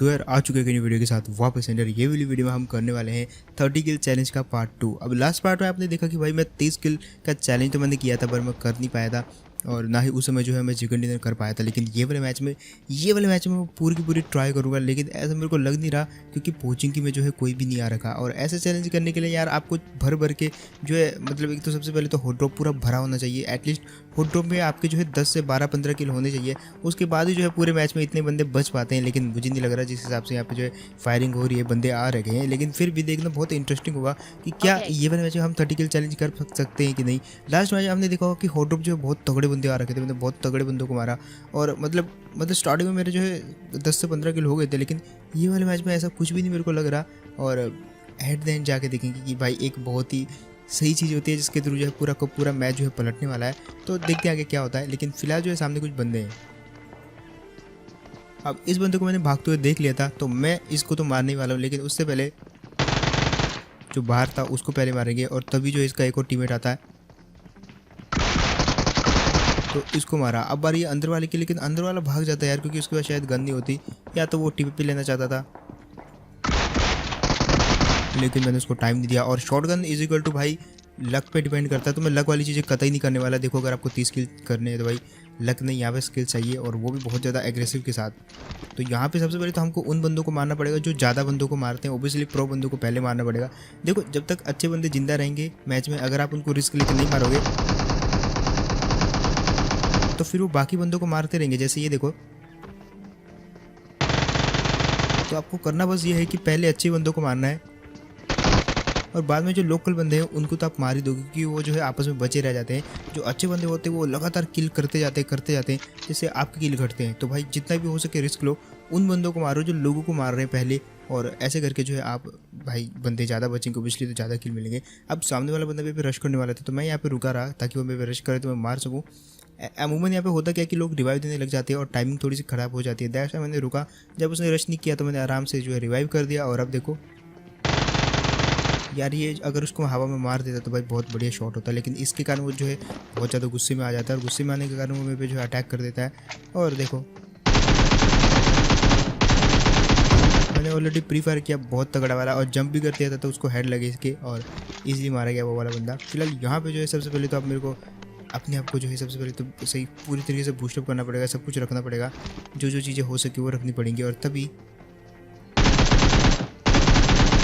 तो यार आ चुके हैं वीडियो के साथ वापस अंदर। ये वाली वीडियो में हम करने वाले हैं 30 किल चैलेंज का पार्ट 2। अब लास्ट पार्ट में आपने देखा कि भाई मैं 30 किल का चैलेंज तो मैंने किया था पर मैं कर नहीं पाया था और ना ही उस समय जो है मैं चिकन डिनर कर पाया था। लेकिन ये वाले मैच में मैं पूरी की पूरी ट्राई करूँगा, लेकिन ऐसा मेरे को लग नहीं रहा क्योंकि पोचिंग की में जो है कोई भी नहीं आ रखा। और ऐसे चैलेंज करने के लिए यार आपको भर भर के जो है मतलब एक तो सबसे पहले तो हॉट ड्रॉप पूरा भरा होना चाहिए। एटलीस्ट हॉट ड्रॉप में आपके जो है 10 से 12-15 किल होने चाहिए, उसके बाद ही जो है पूरे मैच में इतने बंदे बच पाते हैं। लेकिन मुझे नहीं लग रहा जिस हिसाब से यहाँ पे जो है फायरिंग हो रही है, बंदे आ रहे हैं। लेकिन फिर भी देखना बहुत इंटरेस्टिंग होगा कि क्या ये वाले मैच में हम 30 किल चैलेंज कर सकते हैं कि नहीं। लास्ट मैच हमने देखा होगा कि हॉट ड्रॉप जो है बहुत तगड़े बंदे आ रखे थे, मैंने बहुत तगड़े बंदों को मारा और मतलब स्टार्टिंग में मेरे जो है 10 से 15 किल हो गए थे। लेकिन ये वाले मैच में ऐसा कुछ भी नहीं मेरे को लग रहा। और एट द एंड जाके देखेंगे कि भाई एक बहुत ही सही चीज़ होती है जिसके थ्रू जो है पूरा का पूरा मैच जो है पलटने वाला है। तो देखते हैं आगे क्या होता है। लेकिन फिलहाल जो है सामने कुछ बंदे हैं। अब इस बंदे को मैंने भागते हुए देख लिया था तो मैं इसको तो मारने वाला हूँ, लेकिन उससे पहले जो बाहर था उसको पहले मारेंगे और तभी जो इसका एक और टीममेट आता है तो इसको मारा। अब बारी अंदर वाले की, लेकिन अंदर वाला भाग जाता है यार क्योंकि उसके पास शायद गन नहीं होती या तो वो टीपी लेना चाहता था, लेकिन मैंने उसको टाइम नहीं दिया। और शॉटगन इज इक्वल टू भाई लक पे डिपेंड करता है, तो मैं लक वाली चीज़ें कतई नहीं करने वाला। देखो अगर आपको 30 किल करने हैं तो भाई लक नहीं, यहाँ पे स्किल चाहिए और वो भी बहुत ज़्यादा एग्रेसिव के साथ। तो यहाँ पे सबसे पहले तो हमको उन बंदों को मारना पड़ेगा जो ज़्यादा बंदों को मारते हैं। ओबियसली प्रो बंदों को पहले मारना पड़ेगा। देखो जब तक अच्छे बंदे जिंदा रहेंगे मैच में, अगर आप उनको रिस्क लेकर नहीं मारोगे तो फिर वो बाकी बंदों को मारते रहेंगे। जैसे ये देखो, तो आपको करना बस ये है कि पहले अच्छे बंदों को मारना है और बाद में जो लोकल बंदे हैं उनको तो आप मार ही दोगे क्योंकि वो जो है आपस में बचे रह जाते हैं। जो अच्छे बंदे होते हैं वो लगातार किल करते जाते हैं जिससे आपके किल घटते हैं। तो भाई जितना भी हो सके रिस्क लो, उन बंदों को मारो जो लोगों को मार रहे हैं पहले, और ऐसे करके जो है आप भाई बंदे ज़्यादा बचेंगे, ओबियसली तो ज़्यादा किल मिलेंगे। अब सामने वाला बंदा भी रश करने वाला था तो मैं यहाँ पे रुका रहा ताकि वो मेरे पे रश करे तो मैं मार सकूँ। अमूमन यहाँ पे होता क्या कि लोग रिवाइव देने लग जाते हैं और टाइमिंग थोड़ी सी ख़राब हो जाती है। दैट्स व्हाई मैंने रुका। जब उसने रश नहीं किया तो मैंने आराम से जो है रिवाइव कर दिया। और अब देखो यार ये अगर उसको हवा में मार देता तो भाई बहुत बढ़िया शॉट होता, लेकिन इसके कारण वो जो है बहुत ज़्यादा गुस्से में आ जाता है और गुस्से में आने के कारण वो मेरे पे जो है अटैक कर देता है। और देखो मैंने ऑलरेडी प्री फायर किया बहुत तगड़ा वाला और जंप भी कर दिया था तो उसको हेड लगे इसके और इजीली मारा गया वो वाला बंदा। फिलहाल यहाँ पे जो है सबसे पहले तो आप मेरे को अपने आप को जो है सबसे पहले तो सही पूरी तरीके से बूस्टअप करना पड़ेगा, सब कुछ रखना पड़ेगा, जो चीज़ें हो सके वो रखनी पड़ेंगी और तभी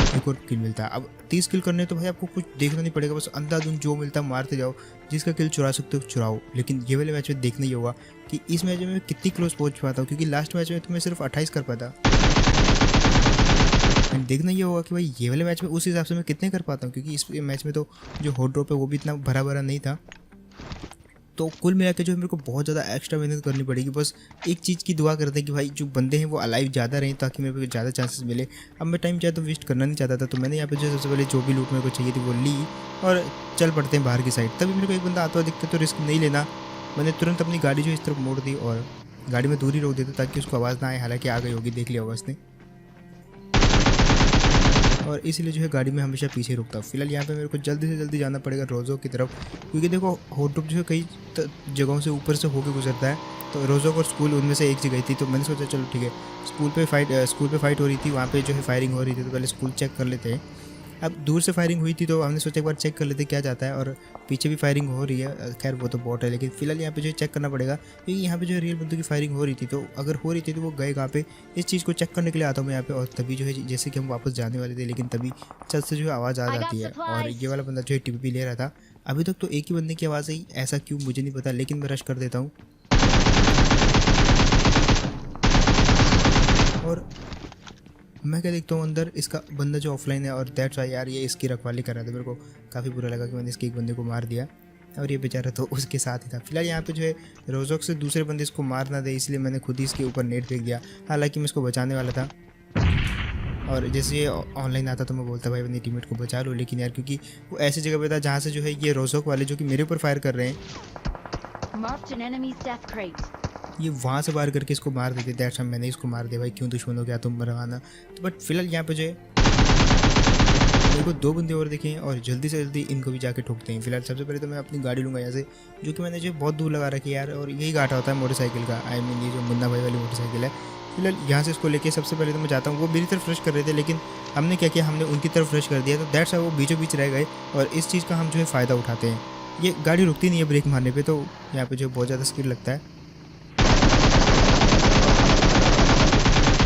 एक और किल मिलता है। अब 30 किल करने तो भाई आपको कुछ देखना नहीं पड़ेगा, बस अंधाधुंध जो मिलता है मारते जाओ, जिसका किल चुरा सकते हो चुराओ। लेकिन ये वाले मैच में देखना ही होगा कि इस मैच में मैं कितनी क्लोज पहुंच पाता हूँ, क्योंकि लास्ट मैच में तो मैं सिर्फ 28 कर पाता। एंड देखना ये होगा कि भाई ये वाले मैच में उस हिसाब से मैं कितने कर पाता हूँ, क्योंकि इस मैच में तो जो हॉट ड्रॉप है वो भी इतना भरा भरा नहीं था। तो कुल मिला के जो है मेरे को बहुत ज़्यादा एक्स्ट्रा मेहनत करनी पड़ेगी। बस एक चीज़ की दुआ करते हैं कि भाई जो बंदे हैं वो अलाइव ज़्यादा रहें ताकि मेरे को ज़्यादा चांसेस मिले। अब मैं टाइम ज़्यादा वेस्ट करना नहीं चाहता था तो मैंने यहाँ पे जो सबसे पहले जो भी लूट मेरे को चाहिए थी वो ली और चल पड़ते हैं बाहर की साइड। तभी मेरे को एक बंदा आता हुआ दिखता तो रिस्क नहीं लेना, मैंने तुरंत अपनी गाड़ी जो इस तरफ मोड़ दी और गाड़ी में दूरी रोक देता ताकि उसको आवाज़ ना आए। हालांकि आ गई होगी, देख लिया होगा उसने, और इसीलिए जो है गाड़ी में हमेशा पीछे रुकता हूँ। फिलहाल यहाँ पे मेरे को जल्दी से जल्दी जाना पड़ेगा रोज़ो की तरफ, क्योंकि देखो हॉट ड्रॉप जो है कई जगहों से ऊपर से होकर गुजरता है। तो रोज़ो और स्कूल उनमें से एक जगह थी तो मैंने सोचा चलो ठीक है, स्कूल पे फाइट हो रही थी, वहाँ पे जो है फायरिंग हो रही थी तो पहले स्कूल चेक कर लेते हैं। अब दूर से फायरिंग हुई थी तो हमने सोचा एक बार चेक कर लेते क्या जाता है, और पीछे भी फायरिंग हो रही है, खैर वो तो बॉट है। लेकिन फिलहाल यहाँ पे जो है चेक करना पड़ेगा क्योंकि यहाँ पे जो है रियल बंदों की फायरिंग हो रही थी। तो अगर हो रही थी तो वो गए कहाँ पे, इस चीज़ को चेक करने के लिए आता हूँ मैं यहाँ पे। और तभी जो है जैसे कि हम वापस जाने वाले थे लेकिन तभी छत से जो है आवाज़ आ जाती है और ये वाला बंदा जो है टीपी ले रहा था। अभी तक तो एक ही बंदे की आवाज़ आई, ऐसा क्यों मुझे नहीं पता, लेकिन मैं रश कर देता हूँ। और मैं क्या देखता हूँ अंदर इसका बंदा जो ऑफलाइन है और दैट्स वाई यार ये इसकी रखवाली कर रहा था। मेरे को काफ़ी बुरा लगा कि मैंने इसके एक बंदे को मार दिया और ये बेचारा तो उसके साथ ही था। फिलहाल यहाँ पे जो है रोज़ोक से दूसरे बंदे इसको मार ना दे इसलिए मैंने खुद ही इसके ऊपर नेट फेंक दिया। हालांकि मैं इसको बचाने वाला था और जैसे ये ऑनलाइन आता तो मैं बोलता भाई अपनी टीममेट को बचा लो, लेकिन यार क्योंकि वो ऐसी जगह पे था जहाँ से जो है ये रोज़ोक वाले जो कि मेरे ऊपर फायर कर रहे हैं ये वहाँ से बाहर करके इसको मार देते। दैट्स व्हाई मैंने इसको मार दिया। भाई क्यों दुश्मन हो गया तुम मरवाना। तो बट फिलहाल यहाँ पे जो है मेरे को 2 बंदे और दिखे हैं और जल्दी से जल्दी इनको भी जाके ठोकते हैं। फिलहाल सबसे पहले तो मैं अपनी गाड़ी लूँगा यहाँ से, जो कि मैंने जो बहुत दूर लगा रखी है यार, और यही घाटा होता है मोटरसाइकिल का। आई मीन ये जो मुन्ना भाई वाली मोटरसाइकिल है फिलहाल यहाँ से इसको लेके सबसे पहले तो मैं जाता हूँ। वो मेरी तरफ रश कर रहे थे, लेकिन हमने क्या किया, हमने उनकी तरफ रश कर दिया, तो दैट्स वो बीचों बीच रह गए और इस चीज़ का हम जो है फ़ायदा उठाते हैं। ये गाड़ी रुकती नहीं है ब्रेक मारने पे, तो यहाँ पे जो बहुत ज़्यादा स्पीड लगता है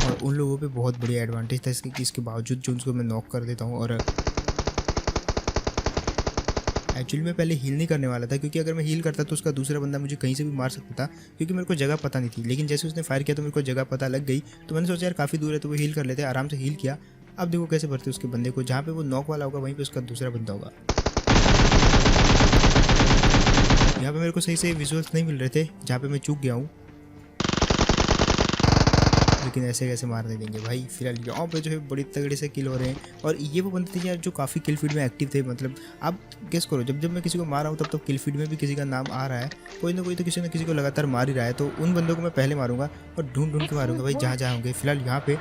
और उन लोगों पे बहुत बढ़िया एडवांटेज था इसके कि इसके बावजूद जो उनको मैं नॉक कर देता हूँ। और एक्चुअली मैं पहले हील नहीं करने वाला था, क्योंकि अगर मैं हील करता तो उसका दूसरा बंदा मुझे कहीं से भी मार सकता था, क्योंकि मेरे को जगह पता नहीं थी। लेकिन जैसे उसने फायर किया तो मेरे को जगह पता लग गई, तो मैंने सोचा यार काफ़ी दूर है तो वो हील कर लेते, आराम से हील किया। अब देखो कैसे भरते उसके बंदे को, जहाँ पे वो नॉक वाला होगा वहीं पे उसका दूसरा बंदा होगा। यहाँ पे मेरे को सही से विजुअल्स नहीं मिल रहे थे, जहाँ पे मैं चूक गया हूँ, लेकिन ऐसे कैसे मारने देंगे भाई। फिलहाल यहाँ पे जो है बड़ी तगड़े से किल हो रहे हैं और ये वो बंदे थे यार जो काफ़ी किल फीड में एक्टिव थे। मतलब आप गेस करो, जब जब मैं किसी को मार रहा हूँ तब किल फीड में भी किसी का नाम आ रहा है, कोई ना कोई तो किसी न किसी को लगातार मार ही रहा है। तो उन बंदों को मैं पहले मारूंगा और ढूंढ ढूंढ के मारूंगा भाई जहाँ जहाँ होंगे। फिलहाल यहाँ पे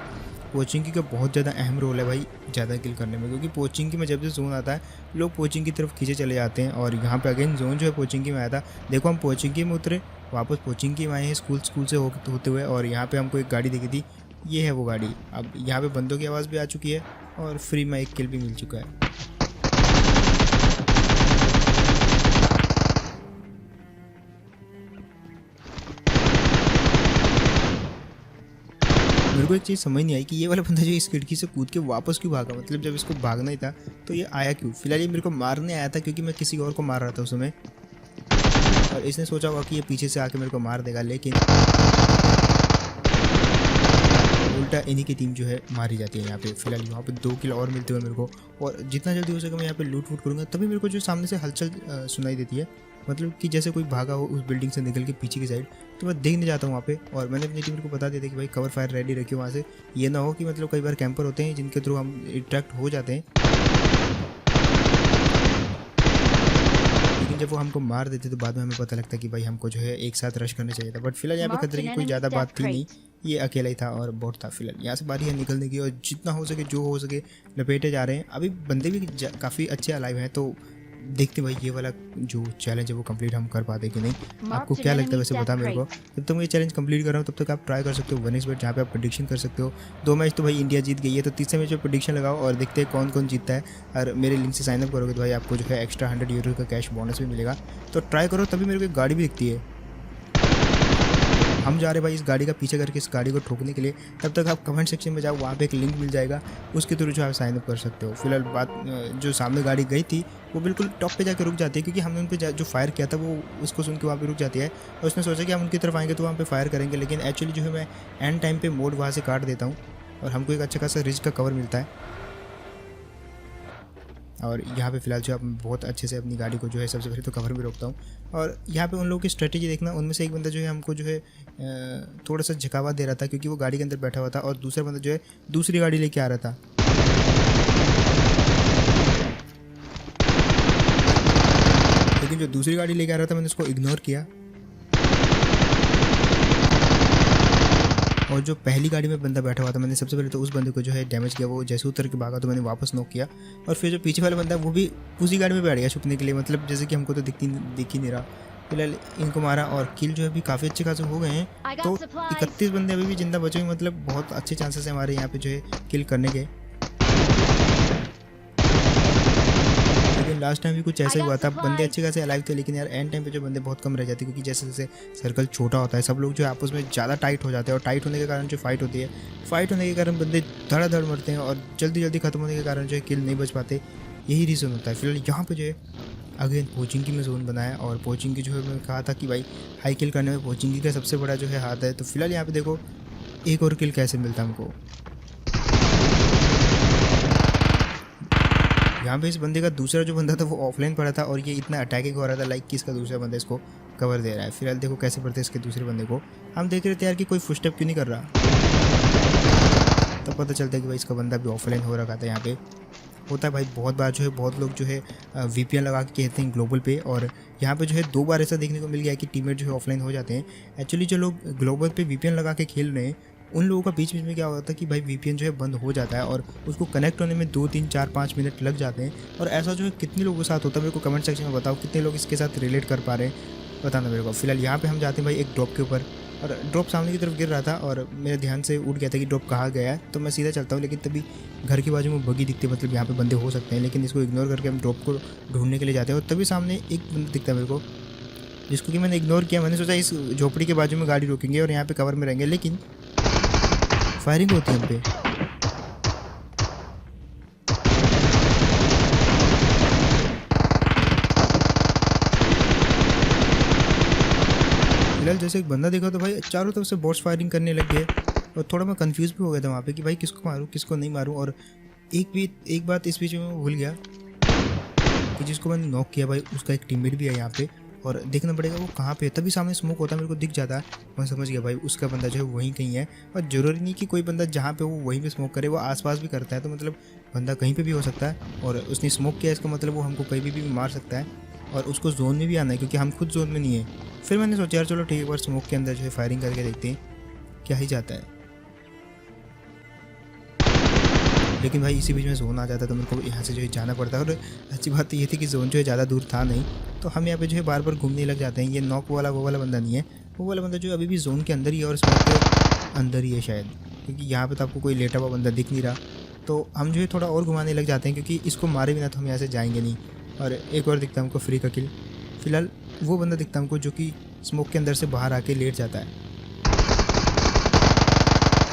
पोचिंकी का बहुत ज़्यादा अहम रोल है भाई ज़्यादा किल करने में, क्योंकि पोचिंकी में जब जोन आता है लोग पोचिंकी की तरफ खींचे चले जाते हैं। और यहाँ पे अगेन जोन जो है पोचिंकी में आया था। देखो हम पोचिंकी में उतरे, वापस पोचिंकी में आए हैं स्कूल से होते हुए, और यहाँ पे हमको एक गाड़ी दिखी थी, ये है वो गाड़ी। अब यहाँ पे बंदों की आवाज़ भी आ चुकी है और फ्री में एक किल भी मिल चुका है। मेरे को एक चीज़ समझ नहीं आई कि ये वाला बंदा जो इस खिड़की से कूद के वापस क्यों भागा, मतलब जब इसको भागना ही था तो ये आया क्यों। फिलहाल ये मेरे को मारने आया था क्योंकि मैं किसी और को मार रहा था उस समय, और इसने सोचा होगा कि ये पीछे से आके मेरे को मार देगा, लेकिन उल्टा इन्हीं की टीम जो है मारी जाती है यहाँ पे। फिलहाल यहाँ पे 2 किल और मिलते हुए मेरे को, और जितना जल्दी हो सके मैं यहाँ पे लूट वूट करूँगा। तभी मेरे को जो सामने से हलचल सुनाई देती है, मतलब कि जैसे कोई भागा हो उस बिल्डिंग से निकल के पीछे की साइड, तो मैं देखने जाता हूँ वहाँ पे। और मैंने अपनी टीम को बता दिया था कि भाई कवर फायर रेडी रखियो वहाँ से, ये ना हो कि मतलब कई बार कैंपर होते हैं जिनके थ्रू हम अट्रैक्ट हो जाते हैं, लेकिन जब वो हमको मार देते तो बाद में हमें पता लगता कि भाई हमको जो है एक साथ रश करना चाहिए था। बट फिलहाल यहाँ पे खतरे की कोई ज़्यादा बात थी नहीं, ये अकेला ही था और बोट था। फिलहाल यहाँ से बारी है निकलने की, और जितना हो सके जो हो सके लपेटे जा रहे हैं। अभी बंदे भी काफ़ी अच्छे अलाइव हैं, तो देखते भाई ये वाला जो चैलेंज है वो कंप्लीट हम कर पाते कि नहीं। आपको क्या लगता है वैसे बता मेरे को। जब तक मैं ये चैलेंज कंप्लीट कर रहा हूँ तब तक आप ट्राई कर सकते हो 1xbet, जहाँ पे आप प्रेडिक्शन कर सकते हो। 2 मैच तो भाई इंडिया जीत गई है, तो तीसरे मैच में प्रेडिक्शन लगाओ और देखते हैं कौन कौन जीतता है। और मेरे लिंक से साइनअप करोगे तो भाई आपको जो है एक्स्ट्रा 100 यूरो का कैश बोनस भी मिलेगा, तो ट्राई करो। तभी मेरे को एक गाड़ी भी दिखती है, हम जा रहे भाई इस गाड़ी का पीछे करके इस गाड़ी को ठोकने के लिए। तब तक आप कमेंट सेक्शन में जाओ, वहाँ पे एक लिंक मिल जाएगा, उसके थ्रू जो आप साइन अप कर सकते हो। फिलहाल बात जो सामने गाड़ी गई थी वो बिल्कुल टॉप पे जाकर रुक जाती है, क्योंकि हमने उन पर जो फायर किया था वो उसको सुन के वहाँ पे रुक जाती है, और उसने सोचा कि हम उनकी तरफ आएंगे तो वहाँ पे फायर करेंगे। लेकिन एक्चुअली जो है मैं एंड टाइम पे मोड वहाँ से काट देता हूँ और हमको एक अच्छा खासा रिस्क का कवर मिलता है। और यहाँ पे फिलहाल जो मैं बहुत अच्छे से अपनी गाड़ी को जो है सबसे पहले तो कवर में रोकता हूँ। और यहाँ पे उन लोगों की स्ट्रेटेजी देखना, उनमें से एक बंदा जो है हमको जो है थोड़ा सा झकावा दे रहा था, क्योंकि वो गाड़ी के अंदर बैठा हुआ था, और दूसरा बंदा जो है दूसरी गाड़ी लेके आ रहा था। लेकिन जो दूसरी गाड़ी लेके आ रहा था मैंने उसको इग्नोर किया, और जो पहली गाड़ी में बंदा बैठा हुआ था मैंने सबसे पहले तो उस बंदे को जो है डैमेज किया। वो जैसे उतर के भागा तो मैंने वापस नॉक किया, और फिर जो पीछे वाला बंदा वो भी उसी गाड़ी में बैठ गया छुपने के लिए, मतलब जैसे कि हमको तो दिख ही नहीं रहा। फिलहाल इनको मारा और किल जो है भी काफ़ी अच्छे खासे हो गए हैं, तो 31 बंदे अभी भी जिंदा बचे हुए, मतलब बहुत अच्छे चांसेस हैं हमारे यहाँ पे जो है किल करने के। लेकिन लास्ट टाइम भी कुछ ऐसा ही हुआ था, बंदे अच्छे खासे अलाइव थे, लेकिन यार एंड टाइम पे जो बंदे बहुत कम रह जाते हैं, क्योंकि जैसे जैसे सर्कल छोटा होता है सब लोग जो है आपस में ज़्यादा टाइट हो जाते हैं, और टाइट होने के कारण जो फाइट होती है, फाइट होने के कारण बंदे धड़ाधड़ मरते हैं, और जल्दी जल्दी खत्म होने के कारण जो है किल नहीं बच पाते, यही रीज़न होता है। फिलहाल यहाँ पे जो है अगेन पोचिंकी में जोन बनाया, और पोचिंकी जो है मैं कहा था कि भाई हाई किल करने में पोचिंकी का सबसे बड़ा जो है हाथ है। तो फिलहाल यहाँ पे देखो एक और किल कैसे मिलता है हमको। यहाँ पे इस बंदे का दूसरा जो बंदा था वो ऑफलाइन पड़ा था, और ये इतना अटैकिंग हो रहा था लाइक कि इसका दूसरा बंदा इसको कवर दे रहा है। फिलहाल देखो कैसे पड़ते हैं इसके दूसरे बंदे को। हम देख रहे थे यार कि कोई फुटस्टेप क्यों नहीं कर रहा, तो पता चलता है कि भाई इसका बंदा भी ऑफलाइन हो रखा था। यहाँ पे होता है भाई बहुत बार जो है बहुत लोग जो है VPN लगा के खेलते हैं ग्लोबल पे, और यहाँ पे जो है 2 बार ऐसा देखने को मिल गया है कि टीममेट जो है ऑफलाइन हो जाते हैं। एक्चुअली जो लोग ग्लोबल पे VPN लगा के खेल रहे हैं उन लोगों का बीच बीच में क्या होता है कि भाई VPN जो है बंद हो जाता है, और उसको कनेक्ट होने में 2, 3, 4, 5 मिनट लग जाते हैं। और ऐसा जो है कितने लोगों के साथ होता है मेरे को कमेंट सेक्शन में बताओ, कितने लोग इसके साथ रिलेट कर पा रहे हैं, बताना मेरे को। फिलहाल यहाँ पे हम जाते हैं भाई एक ड्रॉप के ऊपर, और ड्रॉप सामने की तरफ गिर रहा था और मेरे ध्यान से उठ गया था कि ड्रॉप कहाँ गया है, तो मैं सीधा चलता हूँ। लेकिन तभी घर के बाजू में बगी दिखती है, मतलब यहाँ पे बंदे हो सकते हैं, लेकिन इसको इग्नोर करके हम ड्रॉप को ढूंढने के लिए जाते हैं। और तभी सामने एक बंदा दिखता है मेरे को, जिसको कि मैंने इग्नोर किया। मैंने सोचा इस झोपड़ी के बाजू में गाड़ी रोकेंगे और यहाँ पे कवर में रहेंगे, लेकिन फायरिंग होती है हम पे। फिलहाल जैसे एक बंदा देखा तो भाई चारों तरफ से बॉट्स फायरिंग करने लग गए और थोड़ा मैं कंफ्यूज भी हो गया था वहाँ पे कि भाई किसको मारूँ किसको नहीं मारूँ। और एक बात इस बीच में मैं भूल गया कि जिसको मैंने नॉक किया भाई उसका एक टीममेट भी है यहाँ पे, और देखना पड़ेगा वो कहाँ पे है। तभी सामने स्मोक होता है, मेरे को दिख जाता है, मैं समझ गया भाई उसका बंदा जो है वहीं कहीं है। और ज़रूरी नहीं कि कोई बंदा जहाँ पे वो वहीं पे स्मोक करे, वो आसपास भी करता है, तो मतलब बंदा कहीं पे भी हो सकता है। और उसने स्मोक किया इसका मतलब वो हमको कहीं भी मार सकता है और उसको जोन में भी आना है, क्योंकि हम खुद जोन में नहीं है। फिर मैंने सोचा यार चलो ठीक है, एक बार स्मोक के अंदर जो है फायरिंग करके देखते हैं क्या ही जाता है। लेकिन भाई इसी बीच में जोन आ जाता तो मेरे को यहाँ से जो है जाना पड़ता है। और अच्छी बात तो ये थी कि जोन जो है ज़्यादा दूर था नहीं, तो हम यहाँ पे जो है बार बार घूमने लग जाते हैं। ये नॉक वाला वो वाला बंदा नहीं है, वो वाला बंदा जो है अभी भी जोन के अंदर ही है और स्मोक के अंदर ही है शायद, क्योंकि यहाँ पे तो आपको कोई लेटा हुआ बंदा दिख नहीं रहा। तो हम जो है थोड़ा और घुमाने लग जाते हैं, क्योंकि इसको मारे बिना तो हम यहाँ से जाएंगे नहीं। और एक और दिखता है हमको फ्री का किल। फिलहाल वो बंदा दिखता है हमको जो कि स्मोक के अंदर से बाहर आके लेट जाता है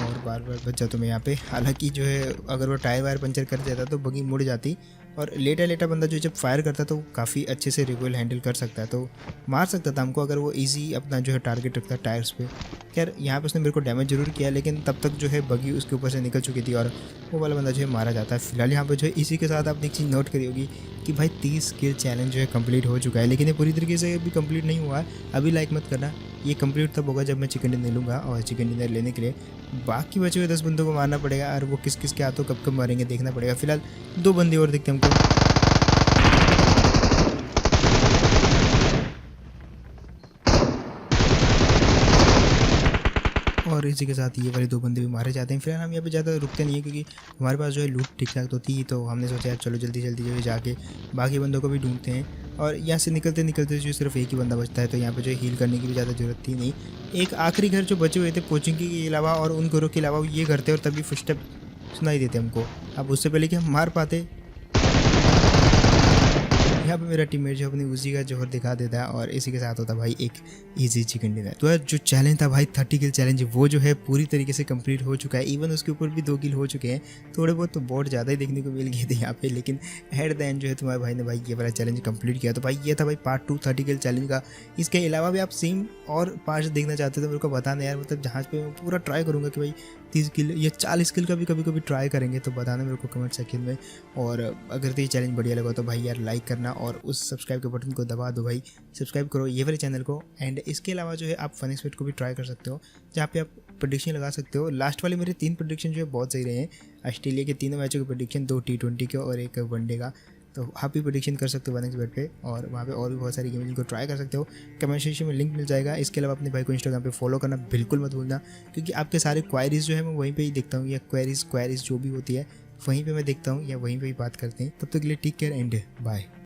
और बार बार बच जाता मैं यहाँ पे। हालांकि जो है अगर वो टायर वायर पंचर कर देता तो बगी मुड़ जाती। और लेटा बंदा जो जब फायर करता तो काफ़ी अच्छे से रिकॉइल हैंडल कर सकता है, तो मार सकता था हमको अगर वो इजी अपना जो है टारगेट रखता टायर्स पे। खैर यहाँ पे उसने मेरे को डैमेज जरूर किया, लेकिन तब तक जो है बगी उसके ऊपर से निकल चुकी थी और वो वाला बंदा जो है मारा जाता है। फिलहाल यहाँ पे जो है इसी के साथ आपने एक चीज़ नोट करी होगी कि भाई 30 किल चैलेंज जो है कंप्लीट हो चुका है, लेकिन ये पूरी तरीके से अभी कंप्लीट नहीं हुआ है। अभी लाइक मत करना, ये कंप्लीट तब होगा जब मैं चिकन डिनर लूँगा। और चिकन डिनर लेने के लिए बाकी बचे हुए 10 बंदों को मारना पड़ेगा, और वो किस किस के हाथों कब मारेंगे देखना पड़ेगा। फिलहाल 2 बंदे और दिखते हमको। और इसी के साथ ये वाले 2 बंदे भी मारे जाते हैं। फिर हम यहाँ पे ज़्यादा रुकते नहीं है, क्योंकि हमारे पास जो है लूट ठीक ठाक तो थी, तो हमने सोचा यार चलो जल्दी जल्दी जो है जाके बाकी बंदों को भी ढूंढते हैं। और यहाँ से निकलते निकलते जो सिर्फ एक ही बंदा बचता है, तो यहाँ पे जो हील करने की भी ज़्यादा ज़रूरत थी नहीं। एक आखिरी घर जो बचे हुए थे कोचिंग के अलावा और उन घरों के अलावा ये घर थे, और तभी फुटस्टेप सुनाई देते हमको। अब उससे पहले कि हम मार पाते, यहाँ पे मेरा टीममेट जो अपनी उसी का जोहर दिखा देता है, और इसी के साथ होता है भाई एक इजी चिकन डिनर। तो यार जो चैलेंज था भाई 30 किल चैलेंज, वो जो है पूरी तरीके से कंप्लीट हो चुका है। इवन उसके ऊपर भी 2 किल हो चुके हैं, थोड़े बहुत तो बहुत ज़्यादा ही देखने को मिल गए थे यहाँ पे, लेकिन एट द एंड जो है तुम्हारे भाई ने भाई ये वाला चैलेंज कंप्लीट किया। तो भाई ये था भाई पार्ट 2 30 किल चैलेंज का। इसके अलावा भी आप सेम और पार्ट्स देखना चाहते तो मेरे को बताना यार, मतलब जहाँ पे मैं पूरा ट्राई करूँगा कि भाई 30 किल या 40 किल का भी कभी ट्राई करेंगे, तो बताना मेरे को कमेंट सेक्शन में। और अगर तो ये चैलेंज बढ़िया लगा तो भाई यार लाइक करना और उस सब्सक्राइब के बटन को दबा दो भाई, सब्सक्राइब करो ये वाले चैनल को। एंड इसके अलावा जो है आप फन एक्सपेक्ट को भी ट्राई कर सकते हो, जहाँ पे आप प्रेडिक्शन लगा सकते हो। लास्ट वाले मेरे 3 प्रेडिक्शन जो है बहुत सही रहे हैं। ऑस्ट्रेलिया के 3 मैचों के प्रेडिक्शन, 2 T20 के और 1 वनडे का, तो आप भी प्रेडिक्शन कर सकते हो वन एक्सबेट पे। और वहाँ पे और भी बहुत सारी गेम जिनको ट्राई कर सकते हो, कमेंट सेक्शन में लिंक मिल जाएगा। इसके अलावा अपने भाई को इंस्टाग्राम पे फॉलो करना बिल्कुल मत भूलना, क्योंकि आपके सारे क्वायरीज जो है मैं वहीं पे ही देखता हूँ, या क्वेरीज जो भी होती है वहीं पे मैं देखता हूँ, या वहीं पे ही बात करते हैं। तब तक के लिए टेक केयर एंड बाय।